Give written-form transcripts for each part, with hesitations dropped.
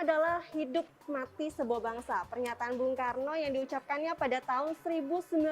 adalah hidup mati sebuah bangsa. Pernyataan Bung Karno yang diucapkannya pada tahun 1952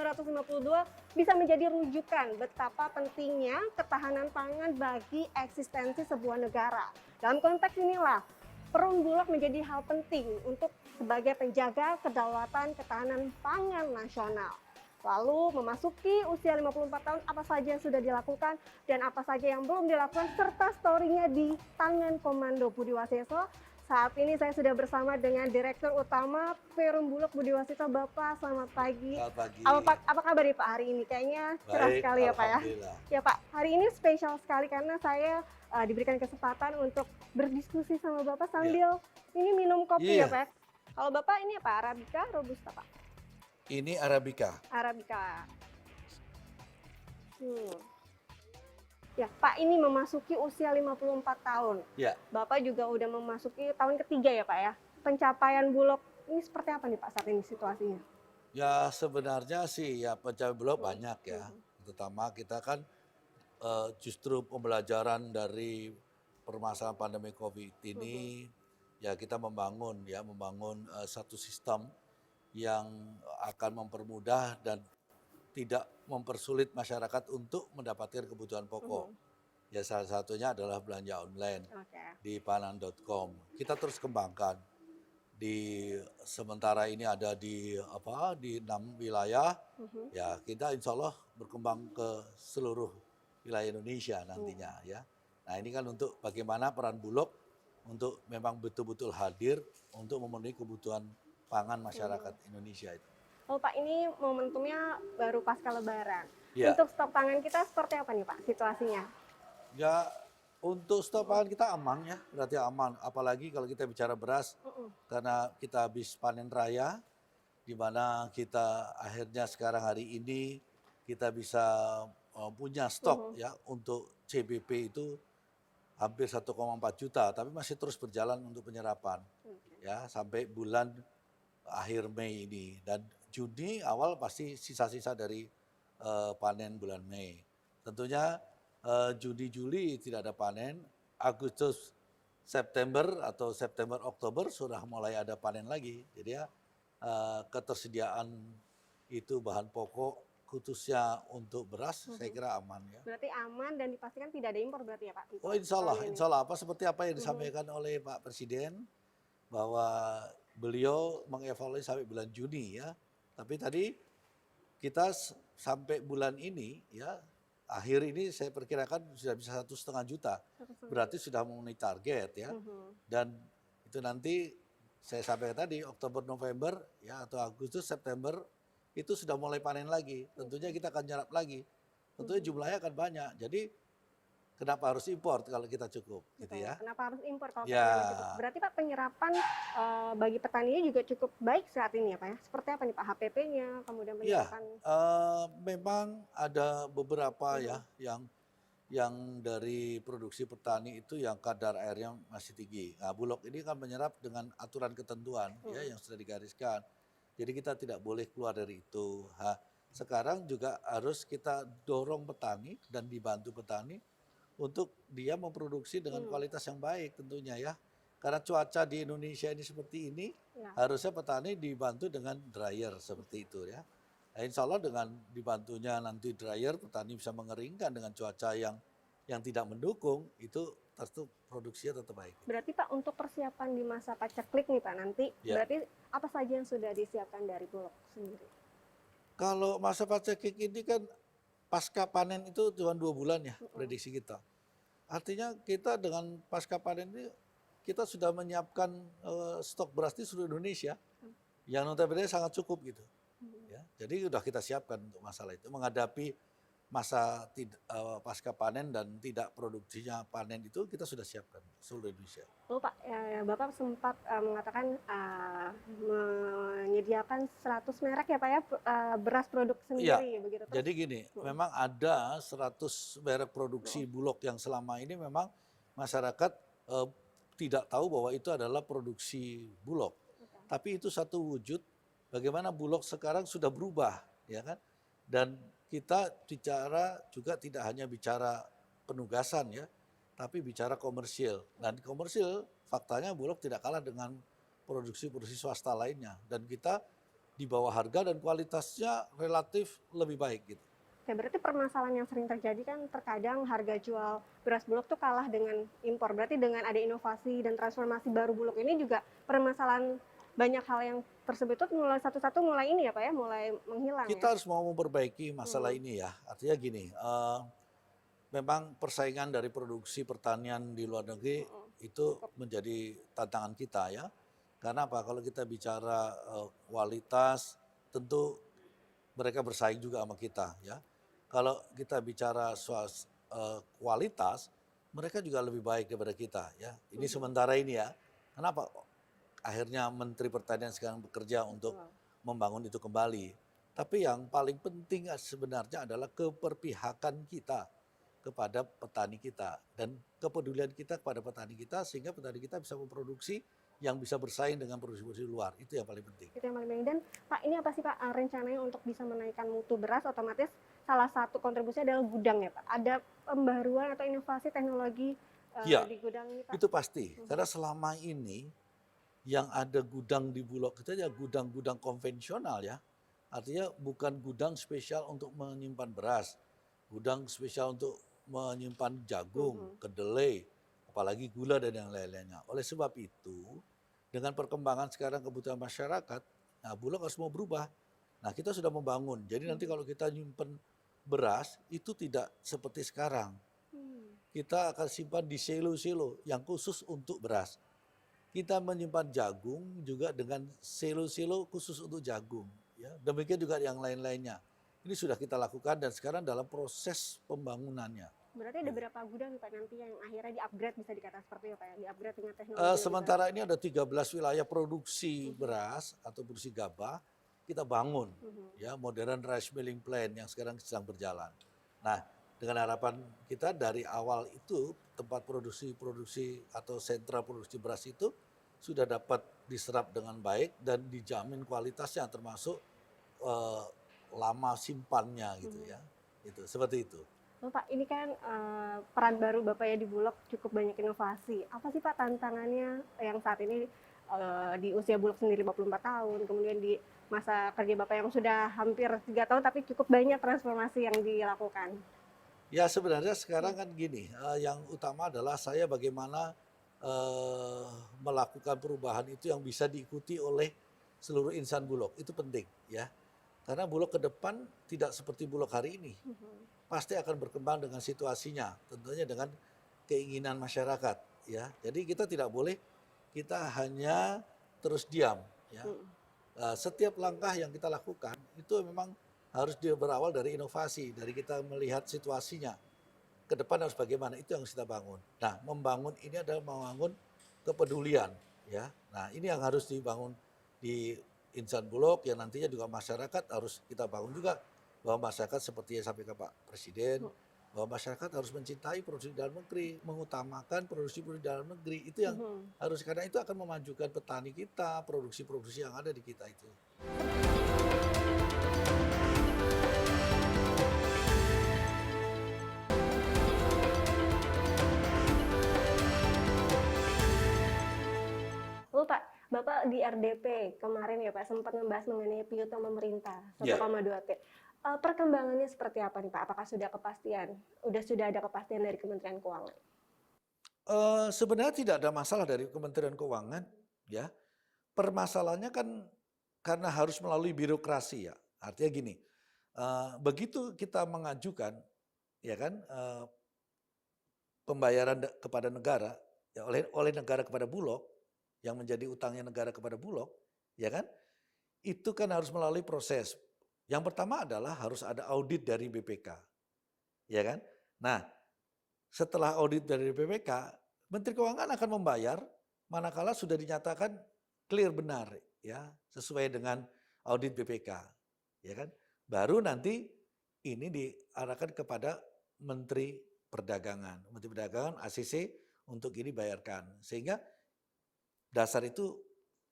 bisa menjadi rujukan betapa pentingnya ketahanan pangan bagi eksistensi sebuah negara. Dalam konteks inilah, Perum Bulog menjadi hal penting untuk sebagai penjaga kedaulatan ketahanan pangan nasional. Lalu memasuki usia 54 tahun, apa saja yang sudah dilakukan dan apa saja yang belum dilakukan, serta story-nya di tangan Komando Budi Waseso. Saat ini saya sudah bersama dengan Direktur Utama Perum Bulog Budi Waseso. Bapak, selamat pagi. Selamat pagi. Apa kabar nih Pak hari ini? Kayaknya cerah Baik, sekali ya Pak ya. alhamdulillah. Ya Pak, hari ini spesial sekali karena saya diberikan kesempatan untuk berdiskusi sama Bapak sambil ini minum kopi ya Pak. Kalau Bapak ini apa? Arabica, Robusta Pak? Ini Arabica. Arabica. Ya, Pak ini memasuki usia 54 tahun. Ya. Bapak juga udah memasuki tahun ketiga ya Pak ya. Pencapaian Bulog ini seperti apa nih Pak saat ini situasinya? Ya sebenarnya sih ya pencapaian Bulog banyak ya. Terutama kita kan justru pembelajaran dari permasalahan pandemi COVID ini ya kita membangun satu sistem yang akan mempermudah dan tidak mempersulit masyarakat untuk mendapatkan kebutuhan pokok. Ya salah satunya adalah belanja online di panan.com. Kita terus kembangkan. Sementara ini ada di 6 wilayah. Ya kita insya Allah berkembang ke seluruh wilayah Indonesia nantinya ya. Nah ini kan untuk bagaimana peran Bulog untuk memang betul-betul hadir untuk memenuhi kebutuhan pangan masyarakat Indonesia itu. Oh Pak, ini momentumnya baru pasca Lebaran. Ya. Untuk stok pangan kita seperti apa nih Pak situasinya? Ya untuk stok pangan kita aman ya, berarti aman. Apalagi kalau kita bicara beras, karena kita habis panen raya, di mana kita akhirnya sekarang hari ini kita bisa punya stok ya untuk CBP itu hampir 1,4 juta, tapi masih terus berjalan untuk penyerapan ya sampai bulan akhir Mei ini, dan Juni awal pasti sisa-sisa dari panen bulan Mei. Tentunya Juni Juli tidak ada panen, Agustus September atau September Oktober sudah mulai ada panen lagi. Jadi ya ketersediaan itu bahan pokok khususnya untuk beras saya kira aman ya. Berarti aman dan dipastikan tidak ada impor berarti ya Pak? Oh insya Allah seperti apa yang disampaikan oleh Pak Presiden bahwa beliau mengevaluasi sampai bulan Juni ya. Tapi tadi kita sampai bulan ini ya, akhir ini saya perkirakan sudah bisa 1,5 juta. Berarti sudah memenuhi target ya. Dan itu nanti saya sampaikan tadi Oktober November ya atau Agustus September itu sudah mulai panen lagi. Tentunya kita akan nyerap lagi. Tentunya jumlahnya akan banyak. Jadi kenapa harus impor kalau kita cukup gitu ya? Kenapa harus impor kalau kita cukup? Berarti Pak penyerapan bagi petani juga cukup baik saat ini ya Pak ya? Seperti apa nih Pak HPP-nya, kemudian penyerapan? Memang ada beberapa ya yang dari produksi petani itu yang kadar airnya masih tinggi. Nah Bulog ini kan menyerap dengan aturan ketentuan ya yang sudah digariskan. Jadi kita tidak boleh keluar dari itu. Sekarang juga harus kita dorong petani dan dibantu petani untuk dia memproduksi dengan kualitas yang baik tentunya ya. Karena cuaca di Indonesia ini seperti ini, harusnya petani dibantu dengan dryer seperti itu ya. Nah, insya Allah dengan dibantunya nanti dryer, petani bisa mengeringkan dengan cuaca yang tidak mendukung, itu tentu produksinya tetap baik. Berarti Pak untuk persiapan di masa paceklik nih Pak nanti, berarti apa saja yang sudah disiapkan dari Bulog sendiri? Kalau masa paceklik ini kan pasca panen itu cuma 2 bulan ya prediksi kita. Artinya kita dengan pasca panen ini kita sudah menyiapkan stok beras di seluruh Indonesia yang notabene sangat cukup gitu. Ya, jadi sudah kita siapkan untuk masalah itu menghadapi masa pasca panen dan tidak produksinya panen itu kita sudah siapkan seluruh Indonesia. Oh Pak, Bapak sempat mengatakan menyediakan 100 merek ya Pak ya beras produk sendiri begitu. Jadi gini, memang ada 100 merek produksi Bulog yang selama ini memang masyarakat tidak tahu bahwa itu adalah produksi Bulog. Tapi itu satu wujud bagaimana Bulog sekarang sudah berubah ya kan. Dan kita bicara juga tidak hanya bicara penugasan ya, tapi bicara komersil. Dan komersil faktanya Bulog tidak kalah dengan produksi-produksi swasta lainnya. Dan kita di bawah harga dan kualitasnya relatif lebih baik gitu. Oke, berarti permasalahan yang sering terjadi kan terkadang harga jual beras Bulog tuh kalah dengan impor. Berarti dengan ada inovasi dan transformasi baru Bulog ini juga permasalahan banyak hal yang tersebut tuh mulai satu-satu mulai ini ya Pak ya, mulai menghilang Kita ya. harus mau memperbaiki masalah ini ya. Artinya gini, memang persaingan dari produksi pertanian di luar negeri itu menjadi tantangan kita ya. Karena apa? Kalau kita bicara kualitas, tentu mereka bersaing juga sama kita ya. Kalau kita bicara soal kualitas, mereka juga lebih baik daripada kita ya. Ini sementara ini ya. Kenapa? Akhirnya Menteri Pertanian sekarang bekerja untuk membangun itu kembali. Tapi yang paling penting sebenarnya adalah keperpihakan kita kepada petani kita dan kepedulian kita kepada petani kita sehingga petani kita bisa memproduksi yang bisa bersaing dengan produksi-produksi luar. Itu yang paling penting. Itu yang paling penting. Dan Pak, ini apa sih Pak rencananya untuk bisa menaikkan mutu beras? Otomatis salah satu kontribusinya adalah gudang ya Pak. Ada pembaruan atau inovasi teknologi di gudang ini Pak? Itu pasti. Karena selama ini yang ada gudang di Bulog kita ya gudang-gudang konvensional ya. Artinya bukan gudang spesial untuk menyimpan beras. Gudang spesial untuk menyimpan jagung, kedelai, apalagi gula dan yang lain-lainnya. Oleh sebab itu, dengan perkembangan sekarang kebutuhan masyarakat, nah Bulog harus mau berubah. Nah kita sudah membangun, jadi nanti kalau kita nyimpen beras, itu tidak seperti sekarang. Kita akan simpan di silo-silo yang khusus untuk beras. Kita menyimpan jagung juga dengan silo-silo khusus untuk jagung. Ya. Demikian juga yang lain-lainnya. Ini sudah kita lakukan dan sekarang dalam proses pembangunannya. Berarti ada berapa gudang Pak nanti yang akhirnya di-upgrade bisa dikatakan seperti apa ya? Di-upgrade dengan teknologi. Sementara ini ada 13 wilayah produksi beras atau produksi gabah kita bangun ya modern rice milling plant yang sekarang sedang berjalan. Nah, dengan harapan kita dari awal itu tempat produksi atau sentra produksi beras itu sudah dapat diserap dengan baik dan dijamin kualitasnya termasuk lama simpannya gitu ya. Itu seperti itu. Oh, Pak, ini kan peran baru Bapak ya di Bulog cukup banyak inovasi. Apa sih Pak tantangannya yang saat ini di usia Bulog sendiri 54 tahun, kemudian di masa kerja Bapak yang sudah hampir 3 tahun tapi cukup banyak transformasi yang dilakukan? Ya sebenarnya sekarang kan gini, yang utama adalah saya bagaimana melakukan perubahan itu yang bisa diikuti oleh seluruh insan Bulog, itu penting ya. Karena Bulog ke depan tidak seperti Bulog hari ini. Pasti akan berkembang dengan situasinya, tentunya dengan keinginan masyarakat ya. Jadi kita tidak boleh kita hanya terus diam ya. Setiap langkah yang kita lakukan itu memang harus berawal dari inovasi, dari kita melihat situasinya. Ke depan harus bagaimana, itu yang harus kita bangun. Nah, membangun ini adalah membangun kepedulian ya. Nah, ini yang harus dibangun di insan Bulog yang nantinya juga masyarakat harus kita bangun juga. Bahwa masyarakat seperti yang sampaikan Pak Presiden, bahwa masyarakat harus mencintai produksi dalam negeri, mengutamakan produksi-produksi dalam negeri. Itu yang harus, karena itu akan memajukan petani kita, produksi-produksi yang ada di kita itu. Lalu Pak, Bapak di RDP kemarin ya Pak sempat membahas mengenai piutang pemerintah 1,2 T. Perkembangannya seperti apa nih Pak? Apakah sudah kepastian? Sudah ada kepastian dari Kementerian Keuangan? Sebenarnya tidak ada masalah dari Kementerian Keuangan ya. Permasalahannya kan karena harus melalui birokrasi ya. Artinya gini, begitu kita mengajukan ya kan pembayaran kepada negara ya, oleh negara kepada Bulog yang menjadi utangnya negara kepada Bulog ya kan, itu kan harus melalui proses. Yang pertama adalah harus ada audit dari BPK ya kan. Nah, setelah audit dari BPK, Menteri Keuangan akan membayar manakala sudah dinyatakan clear benar ya, sesuai dengan audit BPK ya kan. Baru nanti ini diarahkan kepada Menteri Perdagangan. Menteri Perdagangan ACC untuk ini bayarkan. Sehingga dasar itu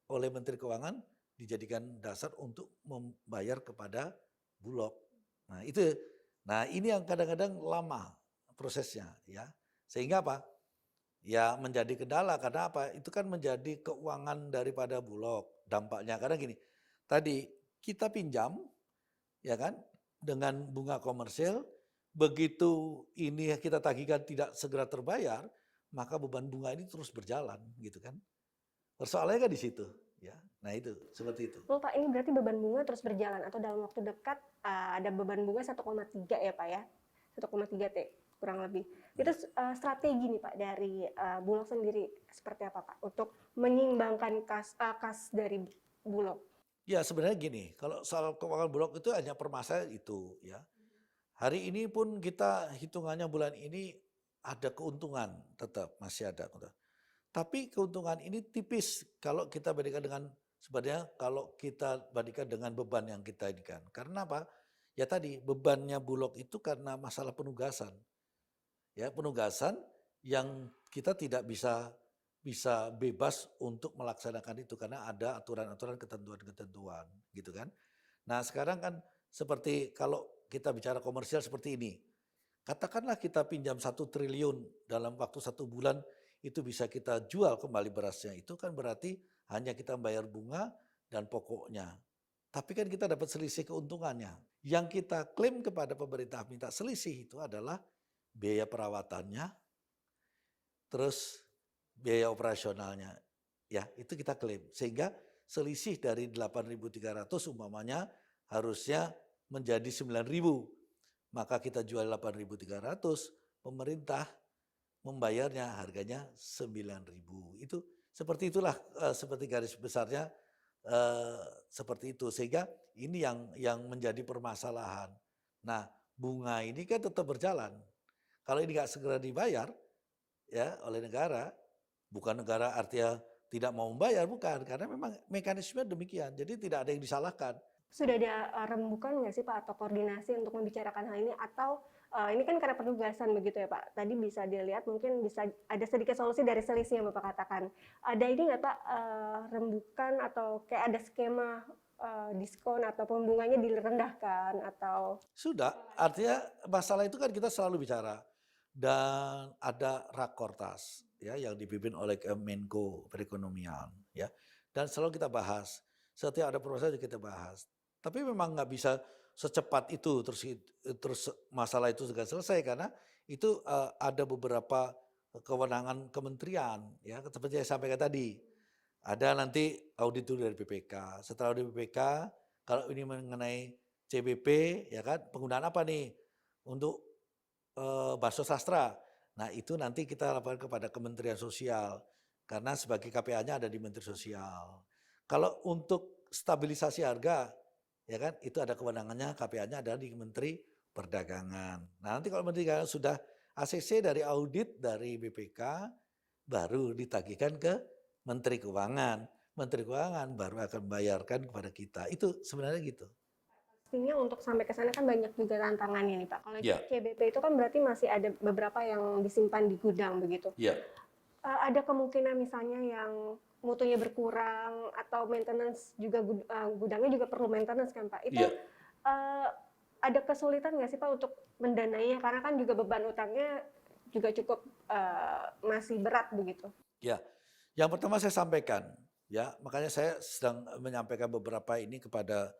oleh Menteri Keuangan dijadikan dasar untuk membayar kepada Bulog. Nah, ini yang kadang-kadang lama prosesnya ya. Sehingga apa? ya menjadi kendala karena apa? Itu kan menjadi keuangan daripada Bulog dampaknya. Karena gini, tadi kita pinjam ya kan dengan bunga komersil, begitu ini kita tagihkan tidak segera terbayar, maka beban bunga ini terus berjalan gitu kan. Persoalannya kan di situ ya. Nah itu seperti itu. Oh Pak, ini berarti beban bunga terus berjalan atau dalam waktu dekat ada beban bunga 1,3 ya Pak ya? 1,3 T kurang lebih. Itu strategi nih Pak dari Bulog sendiri seperti apa Pak untuk menyeimbangkan kas dari Bulog? Ya sebenarnya gini, kalau soal keuangan Bulog itu hanya permasalahan itu ya. Hari ini pun kita hitungannya bulan ini ada keuntungan tetap masih ada keuntungan. Tapi keuntungan ini tipis kalau kita bandingkan dengan sebenarnya kalau kita bandingkan dengan beban yang kita ini kan. Karena apa? Ya tadi bebannya Bulog itu karena masalah penugasan. Ya, penugasan yang kita tidak bisa bebas untuk melaksanakan itu karena ada aturan-aturan, ketentuan-ketentuan gitu kan. Nah, sekarang kan seperti kalau kita bicara komersial seperti ini. Katakanlah kita pinjam 1 triliun dalam waktu 1 bulan itu bisa kita jual kembali berasnya. Itu kan berarti hanya kita bayar bunga dan pokoknya. Tapi kan kita dapat selisih keuntungannya. Yang kita klaim kepada pemerintah minta selisih itu adalah biaya perawatannya, terus biaya operasionalnya. Ya, itu kita klaim. Sehingga selisih dari 8.300 umpamanya harusnya menjadi 9.000. Maka kita jual 8.300, pemerintah membayarnya harganya 9.000. Itu seperti itulah seperti garis besarnya seperti itu. Sehingga ini yang menjadi permasalahan. Nah, bunga ini kan tetap berjalan. Kalau ini nggak segera dibayar ya oleh negara, bukan negara artinya tidak mau membayar, bukan, karena memang mekanisme demikian. Jadi tidak ada yang disalahkan. Sudah ada rembukan nggak sih Pak atau koordinasi untuk membicarakan hal ini atau ini kan karena penugasan begitu ya Pak? Tadi bisa dilihat mungkin bisa ada sedikit solusi dari selisih yang Bapak katakan. Ada ini nggak Pak rembukan atau kayak ada skema diskon atau bunganya direndahkan atau? Sudah, artinya masalah itu kan kita selalu bicara dan ada Rakortas ya yang dipimpin oleh Menko Perekonomian ya dan selalu kita bahas. Setiap ada proses kita bahas. Tapi memang nggak bisa secepat itu terus masalah itu sudah selesai karena itu ada beberapa kewenangan kementerian ya seperti yang saya sampaikan tadi. Ada nanti audit dulu dari BPK. Setelah audit BPK, kalau ini mengenai CBP ya kan penggunaan apa nih untuk bakso sastra. Nah itu nanti kita laporkan kepada Kementerian Sosial karena sebagai KPA-nya ada di Menteri Sosial. Kalau untuk stabilisasi harga ya kan itu ada kewenangannya KPA-nya ada di Menteri Perdagangan. Nah nanti kalau Menteri Perdagangan sudah ACC dari audit dari BPK baru ditagihkan ke Menteri Keuangan. Menteri Keuangan baru akan membayarkan kepada kita. Itu sebenarnya gitu. Pastinya untuk sampai ke sana kan banyak juga tantangannya nih Pak. Kalau CBP itu kan berarti masih ada beberapa yang disimpan di gudang begitu. Iya. Ada kemungkinan misalnya yang mutunya berkurang atau maintenance juga gudangnya juga perlu maintenance kan Pak. Itu ada kesulitan nggak sih Pak untuk mendanainya karena kan juga beban utangnya juga cukup masih berat begitu. Ya, yang pertama saya sampaikan ya makanya saya sedang menyampaikan beberapa ini kepada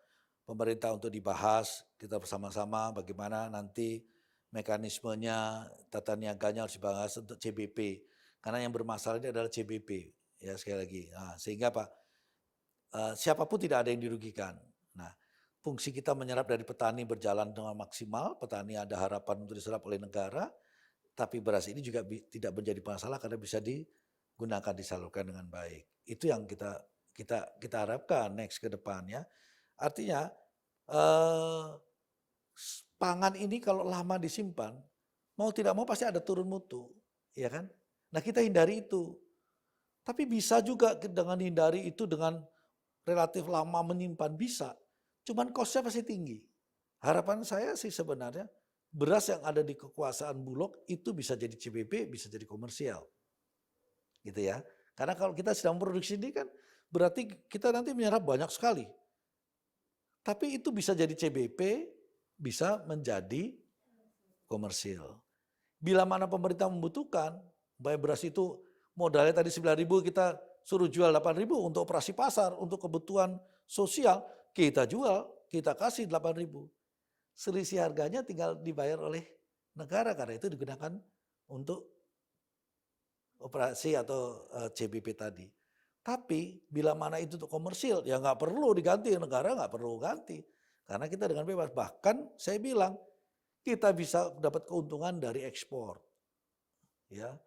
pemerintah untuk dibahas kita bersama-sama bagaimana nanti mekanismenya tata niaganya harus dibahas untuk CBP karena yang bermasalah ini adalah CBP ya sekali lagi. Nah, sehingga Pak siapapun tidak ada yang dirugikan. Nah, fungsi kita menyerap dari petani berjalan dengan maksimal, petani ada harapan untuk diserap oleh negara, tapi beras ini juga tidak menjadi masalah karena bisa digunakan disalurkan dengan baik. Itu yang kita harapkan next ke depannya. Artinya pangan ini kalau lama disimpan, mau tidak mau pasti ada turun mutu, ya kan? Nah kita hindari itu. Tapi bisa juga dengan hindari itu dengan relatif lama menyimpan bisa. Cuman cost-nya pasti tinggi. Harapan saya sih sebenarnya beras yang ada di kekuasaan Bulog itu bisa jadi CBP, bisa jadi komersial. Gitu ya. Karena kalau kita sedang produksi ini kan berarti kita nanti menyerap banyak sekali. Tapi itu bisa jadi CBP, bisa menjadi komersil. Bila mana pemerintah membutuhkan Bayar beras itu modalnya tadi 9.000 kita suruh jual 8.000 untuk operasi pasar, untuk kebutuhan sosial, kita jual, kita kasih 8.000. Selisih harganya tinggal dibayar oleh negara karena itu digunakan untuk operasi atau CBP tadi. Tapi bila mana itu untuk komersil, ya nggak perlu diganti, negara nggak perlu ganti. Karena kita dengan bebas, bahkan saya bilang kita bisa dapat keuntungan dari ekspor. Ya,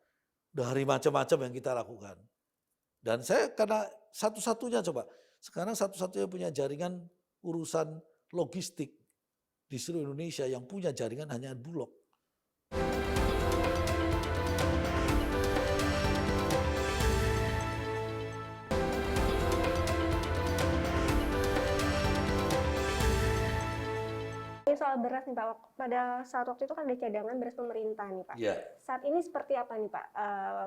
dari macam-macam yang kita lakukan. Dan saya karena satu-satunya coba, sekarang satu-satunya punya jaringan urusan logistik di seluruh Indonesia yang punya jaringan hanya Bulog. Ini soal beras nih Pak, pada saat waktu itu kan ada cadangan beras pemerintah nih Pak. Ya. Saat ini seperti apa nih Pak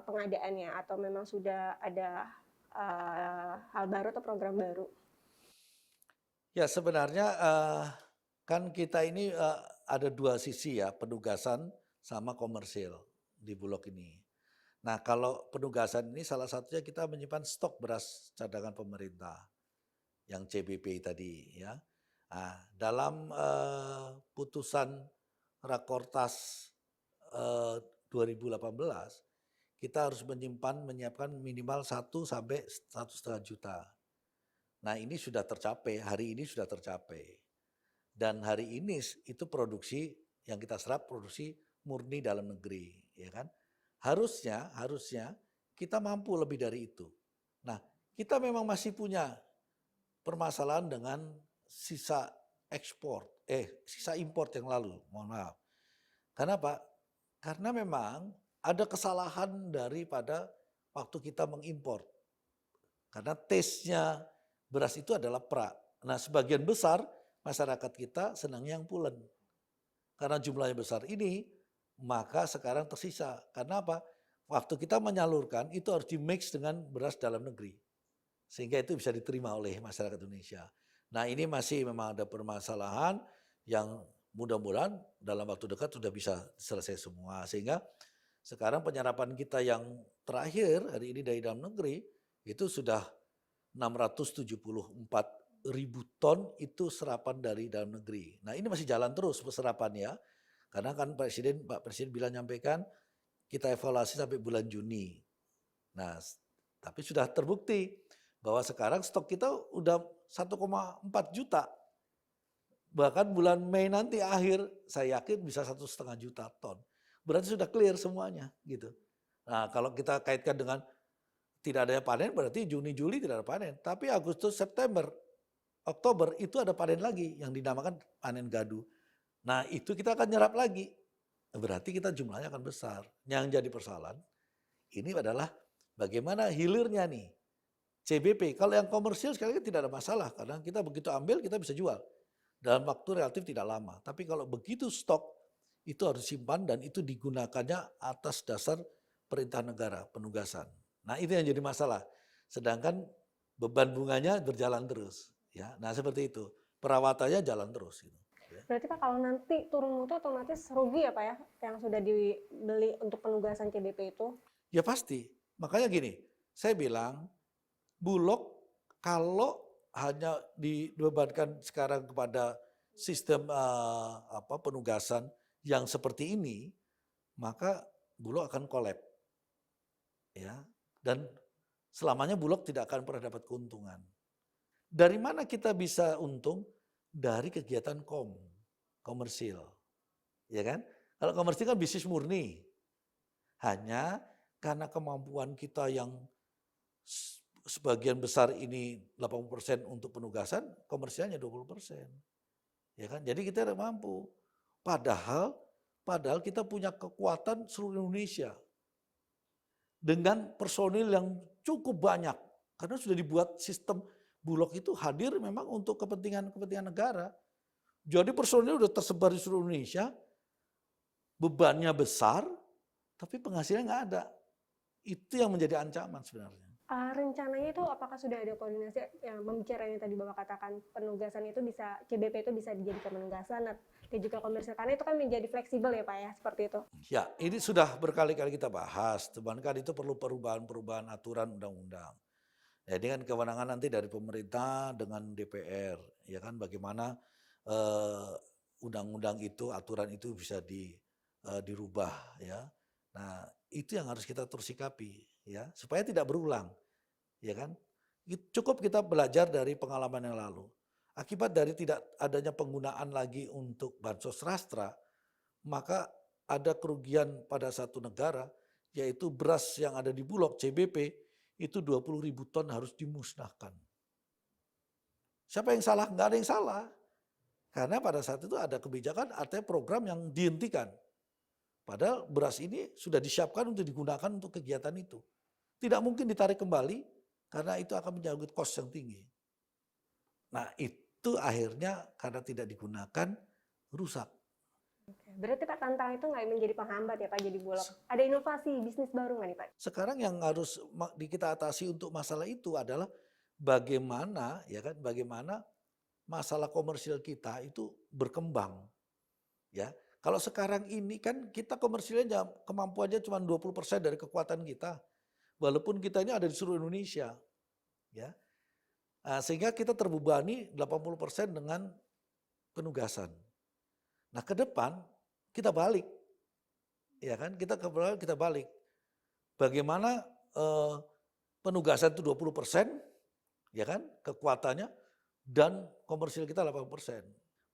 pengadaannya atau memang sudah ada hal baru atau program baru? Ya sebenarnya kan kita ini ada dua sisi ya, penugasan sama komersil di Bulog ini. Nah kalau penugasan ini salah satunya kita menyimpan stok beras cadangan pemerintah yang CBP tadi ya. Nah, dalam putusan Rakortas 2018 kita harus menyiapkan minimal 1 sampai 1,5 juta. Nah ini sudah tercapai, hari ini sudah tercapai. Dan hari ini itu produksi yang kita serap produksi murni dalam negeri, ya kan? Harusnya kita mampu lebih dari itu. Nah, kita memang masih punya permasalahan dengan sisa sisa import yang lalu, mohon maaf. Kenapa? Karena memang ada kesalahan daripada waktu kita mengimpor. Karena taste-nya beras itu adalah pra. Nah, sebagian besar masyarakat kita senangnya yang pulen. Karena jumlahnya besar ini, maka sekarang tersisa. Karena apa? Waktu kita menyalurkan itu harus di-mix dengan beras dalam negeri. Sehingga itu bisa diterima oleh masyarakat Indonesia. Nah ini masih memang ada permasalahan yang mudah-mudahan dalam waktu dekat sudah bisa selesai semua. Sehingga sekarang penyerapan kita yang terakhir hari ini dari dalam negeri itu sudah 674.000 ton itu serapan dari dalam negeri. Nah ini masih jalan terus serapannya. Karena kan Pak Presiden bilang nyampaikan kita evaluasi sampai bulan Juni. Nah tapi sudah terbukti bahwa sekarang stok kita udah 1,4 juta. Bahkan bulan Mei nanti akhir saya yakin bisa 1,5 juta ton. Berarti sudah clear semuanya gitu. Nah kalau kita kaitkan dengan tidak adanya panen berarti Juni Juli tidak ada panen. Tapi Agustus September Oktober itu ada panen lagi yang dinamakan panen gadu. Nah itu kita akan nyerap lagi. Berarti kita jumlahnya akan besar. Yang jadi persoalan ini adalah bagaimana hilirnya nih. CBP, kalau yang komersil sekali lagi tidak ada masalah karena kita begitu ambil kita bisa jual dalam waktu relatif tidak lama. Tapi kalau begitu stok itu harus simpan dan itu digunakannya atas dasar perintah negara, penugasan. Nah itu yang jadi masalah. Sedangkan beban bunganya berjalan terus. Ya, nah seperti itu. Perawatannya jalan terus. Gitu. Berarti Pak kalau nanti turun mutu otomatis rugi ya Pak ya yang sudah dibeli untuk penugasan CBP itu? Ya pasti. Makanya gini, saya bilang Bulog kalau hanya dibebankan sekarang kepada sistem penugasan yang seperti ini, maka Bulog akan kolab. Ya. Dan selamanya Bulog tidak akan pernah dapat keuntungan. Dari mana kita bisa untung? Dari kegiatan komersil. Ya kan? Kalau komersil kan bisnis murni. Hanya karena kemampuan kita yang sebagian besar ini 80% untuk penugasan, komersialnya 20%. Ya kan? Jadi kita tidak mampu. Padahal kita punya kekuatan seluruh Indonesia. Dengan personil yang cukup banyak. Karena sudah dibuat sistem Bulog itu hadir memang untuk kepentingan negara. Jadi personil sudah tersebar di seluruh Indonesia. Bebannya besar, tapi penghasilannya nggak ada. Itu yang menjadi ancaman sebenarnya. Rencananya itu apakah sudah ada koordinasi yang membicarakan tadi Bapak katakan penugasan itu bisa CBP itu bisa dijadikan penugasan gaji komersil karena itu kan menjadi fleksibel ya Pak ya, seperti itu. Ya, ini sudah berkali-kali kita bahas, teman kan itu perlu perubahan-perubahan aturan undang-undang. Ya, ini kan kewenangan nanti dari pemerintah dengan DPR, ya kan bagaimana eh, undang-undang itu, aturan itu bisa dirubah ya. Nah, itu yang harus kita terus sikapi ya, supaya tidak berulang, ya kan? Cukup kita belajar dari pengalaman yang lalu. Akibat dari tidak adanya penggunaan lagi untuk bansos rastra, maka ada kerugian pada satu negara, yaitu beras yang ada di Bulog CBP itu 20.000 ton harus dimusnahkan. Siapa yang salah? Enggak ada yang salah. Karena pada saat itu ada kebijakan, artinya program yang dihentikan. Padahal beras ini sudah disiapkan untuk digunakan untuk kegiatan itu. Tidak mungkin ditarik kembali karena itu akan menyangkut kos yang tinggi. Nah itu akhirnya karena tidak digunakan rusak. Berarti Pak tantangan itu nggak menjadi penghambat ya Pak jadi Bulog. Ada inovasi bisnis baru nggak nih Pak? Sekarang yang harus kita atasi untuk masalah itu adalah bagaimana ya kan, bagaimana masalah komersil kita itu berkembang. Ya, kalau sekarang ini kan kita komersilnya kemampuannya cuma 20% dari kekuatan kita. Walaupun kita ini ada di seluruh Indonesia. Ya. Nah, sehingga kita terbebani 80% dengan penugasan. Nah, ke depan kita balik. Ya kan? Kita balik. Bagaimana penugasan itu 20%, ya kan? Kekuatannya dan komersil kita 80%.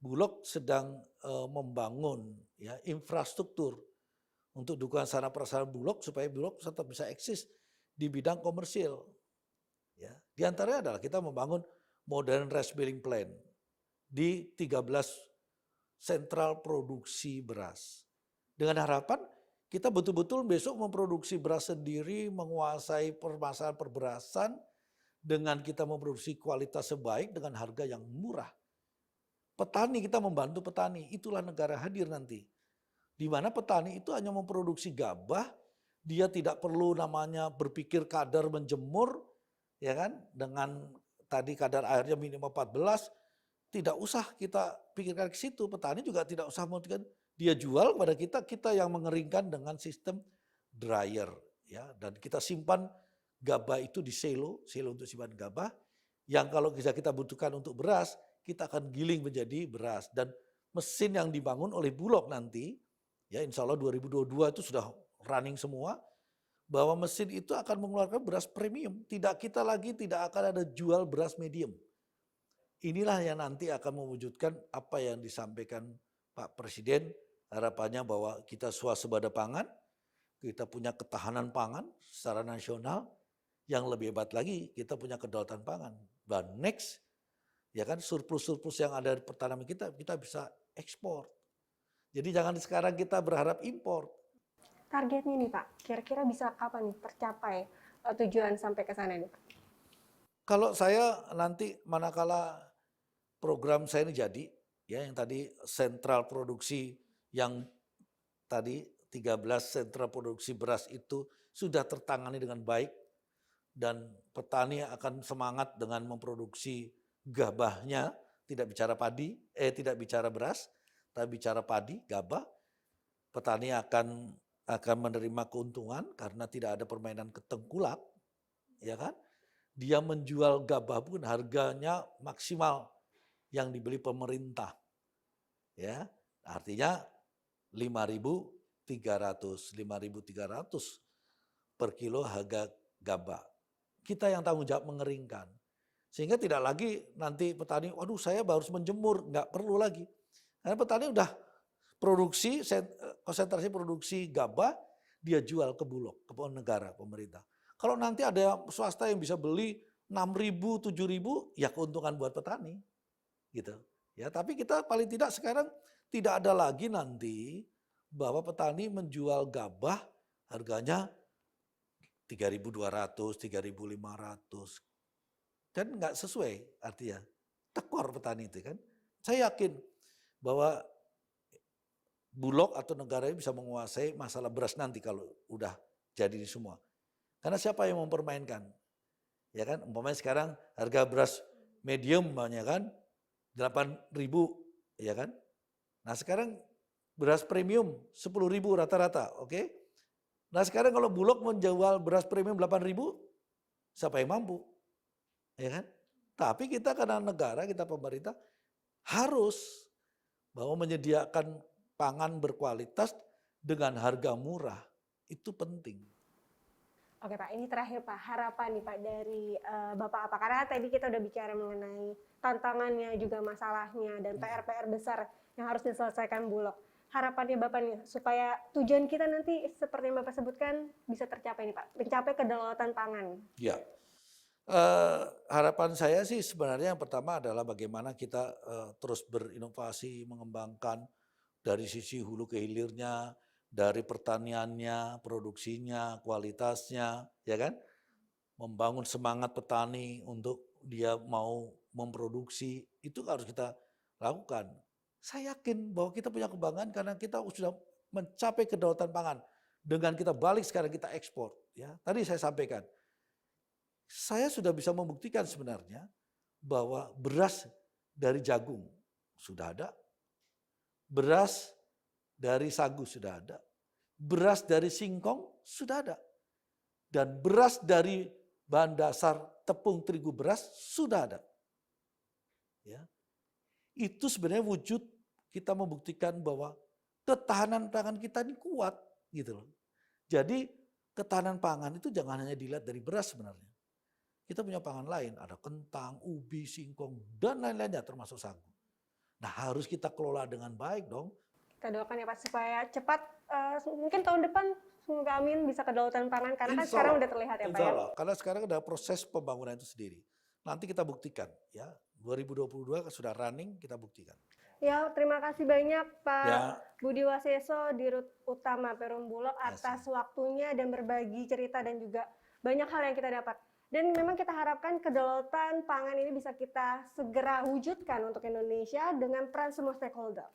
Bulog sedang membangun ya infrastruktur untuk dukungan sarana prasarana Bulog supaya Bulog tetap bisa eksis di bidang komersil. Ya, di antaranya adalah kita membangun modern rice milling plant di 13 sentral produksi beras. Dengan harapan kita betul-betul besok memproduksi beras sendiri, menguasai permasalahan perberasan dengan kita memproduksi kualitas sebaik dengan harga yang murah. Petani, kita membantu petani, itulah negara hadir nanti. Di mana petani itu hanya memproduksi gabah, dia tidak perlu namanya berpikir kadar menjemur, ya kan? Dengan tadi kadar airnya minimal 14, tidak usah kita pikirkan ke situ. Petani juga tidak usah memikirkan, dia jual kepada kita, kita yang mengeringkan dengan sistem dryer, ya. Dan kita simpan gabah itu di silo untuk simpan gabah, yang kalau kita butuhkan untuk beras, kita akan giling menjadi beras. Dan mesin yang dibangun oleh Bulog nanti, ya insya Allah 2022 itu sudah running semua, bahwa mesin itu akan mengeluarkan beras premium. Kita lagi tidak akan ada jual beras medium. Inilah yang nanti akan mewujudkan apa yang disampaikan Pak Presiden, harapannya bahwa kita swasembada pangan, kita punya ketahanan pangan secara nasional, yang lebih hebat lagi kita punya kedaulatan pangan. Dan next, ya kan surplus-surplus yang ada di pertanian kita bisa ekspor. Jadi jangan sekarang kita berharap impor. Targetnya nih Pak, kira-kira bisa kapan nih tercapai tujuan sampai ke sana nih Pak? Kalau saya nanti manakala program saya ini jadi, ya yang tadi sentral produksi yang tadi 13 sentral produksi beras itu sudah tertangani dengan baik dan petani akan semangat dengan memproduksi gabahnya, tidak bicara beras, tapi bicara padi, gabah. Petani akan menerima keuntungan karena tidak ada permainan ketengkulak, ya kan? Dia menjual gabah pun harganya maksimal yang dibeli pemerintah. Ya, artinya 5.300 per kilo harga gabah. Kita yang tanggung jawab mengeringkan. Sehingga tidak lagi nanti petani, waduh saya harus menjemur, nggak perlu lagi. Karena petani udah produksi, konsentrasi produksi gabah, dia jual ke Bulog, ke negara, pemerintah. Kalau nanti ada swasta yang bisa beli 6.000, 7.000, ya keuntungan buat petani. Gitu. Ya, tapi kita paling tidak sekarang tidak ada lagi nanti bahwa petani menjual gabah harganya 3.200, 3.500. Kan nggak sesuai artinya. Tekor petani itu kan. Saya yakin bahwa Bulog atau negara ini bisa menguasai masalah beras nanti kalau udah jadi ini semua. Karena siapa yang mempermainkan? Ya kan, umpamanya sekarang harga beras medium banyak kan 8.000, ya kan? Nah sekarang beras premium 10.000 rata-rata, oke? Nah sekarang kalau Bulog menjual beras premium 8.000, siapa yang mampu? Ya kan? Tapi kita karena negara, kita pemerintah harus bahwa menyediakan pangan berkualitas dengan harga murah. Itu penting. Oke Pak, ini terakhir Pak, harapan nih Pak dari Bapak apa? Karena tadi kita udah bicara mengenai tantangannya juga masalahnya dan PR-PR besar yang harus diselesaikan Bulog. Harapannya Bapak nih supaya tujuan kita nanti seperti yang Bapak sebutkan bisa tercapai nih Pak, mencapai kedaulatan pangan. Ya, harapan saya sih sebenarnya yang pertama adalah bagaimana kita terus berinovasi, mengembangkan dari sisi hulu ke hilirnya, dari pertaniannya, produksinya, kualitasnya, ya kan? Membangun semangat petani untuk dia mau memproduksi, itu harus kita lakukan. Saya yakin bahwa kita punya kebanggaan karena kita sudah mencapai kedaulatan pangan. Dengan kita balik sekarang kita ekspor. Ya, tadi saya sampaikan, saya sudah bisa membuktikan sebenarnya bahwa beras dari jagung sudah ada, beras dari sagu sudah ada, beras dari singkong sudah ada, dan beras dari bahan dasar tepung terigu beras sudah ada. Ya. Itu sebenarnya wujud kita membuktikan bahwa ketahanan pangan kita ini kuat gitu loh. Jadi ketahanan pangan itu jangan hanya dilihat dari beras sebenarnya. Kita punya pangan lain, ada kentang, ubi, singkong, dan lain-lainnya termasuk sagu. Nah harus kita kelola dengan baik dong. Kita doakan ya Pak supaya cepat, mungkin tahun depan semoga amin bisa kedaulatan pangan karena kan sekarang udah terlihat ya Pak ya. Karena sekarang ada proses pembangunan itu sendiri. Nanti kita buktikan ya, 2022 sudah running, kita buktikan. Ya, terima kasih banyak Pak Ya. Budi Waseso, Dirut Utama Perum Bulog atas waktunya dan berbagi cerita dan juga banyak hal yang kita dapat. Dan memang kita harapkan kedaulatan pangan ini bisa kita segera wujudkan untuk Indonesia dengan peran semua stakeholder.